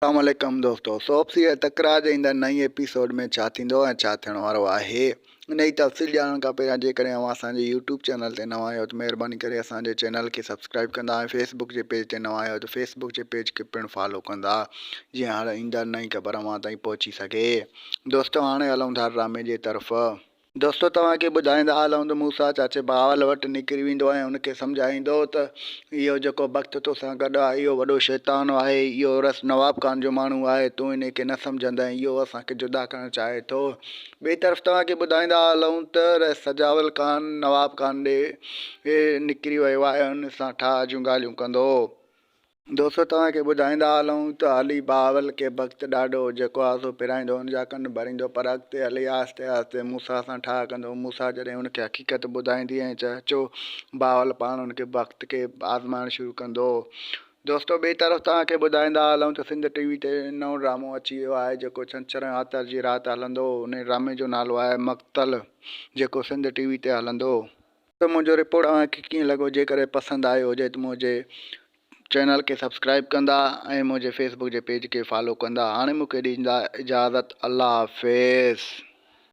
अस्सलामुअलैकुम दोस्तों, सोप्सी ऐं तकरार जे ईंदड़ नई एपिसोड में छा थींदो ऐं छा थियण वारो आहे। नई तफ़सील ॼाणण खां पहिरियां जेकॾहिं अव्हां असांजे यूट्यूब चैनल ते नवां आहियो त महिरबानी करे असांजे चैनल खे सब्सक्राइब कंदा ऐं फेसबुक जे पेज ते नवां आहियो त फेसबुक जे पेज खे पिणु फॉलो कंदा, जीअं हाणे ईंदड़ नई ख़बर अव्हां ताईं पहुची सघे। दोस्तों, हाणे हलूं था ड्रामे जे तरफ़। दोस्तों, तव्हांखे ॿुधाईंदा हलूं त मूंसां चाचे बावल वटि निकिरी वेंदो ऐं उनखे सम्झाईंदो त इहो जेको वक़्तु तोसां गॾु आहे इहो वॾो शैतान आहे, इहो रस नवाब खान जो माण्हू आहे, तूं इन खे न सम्झंदे, इहो असांखे जुदा करणु चाहे थो। ॿिए तरफ़ तव्हांखे ॿुधाईंदा हलूं त सजावल खान नवाब खान ॾे निकिरी वियो आहे, उन सां ठा जूं ॻाल्हियूं कंदो। दोस्तों, तव्हांखे ॿुधाईंदा हलूं त अली बावल खे वक़्तु ॾाढो जेको आहे सो पिराईंदो, हुनजा कन भरींदो, पर अॻिते हली आहिस्ते आहिस्ते मूंसां सां ठा कंदो। मूंसां जॾहिं हुनखे हक़ीक़त ॿुधाईंदी ऐं अचो बावल पाण हुनखे वक़्त खे आज़माइणु शुरू कंदो। दोस्तों, ॿिए तरफ़ तव्हांखे ॿुधाईंदा हलूं त सिंध टीवी ते नओं ड्रामो अची वियो आहे जेको छंछरु ऐं आर्तवार जी राति हलंदो। उन ड्रामे जो नालो आहे मक़तल, जेको सिंध टीवी ते हलंदो। त मुंहिंजो रिपोर्ट तव्हांखे कीअं लॻो? जेकॾहिं पसंदि आयो हुजे त मुंहिंजे चैनल खे सब्सक्राइब कंदा ऐं मुंहिंजे फेसबुक जे पेज खे फॉलो कंदा। हाणे मूंखे ॾींदा इजाज़त। अल्लाह हाफ़िज़।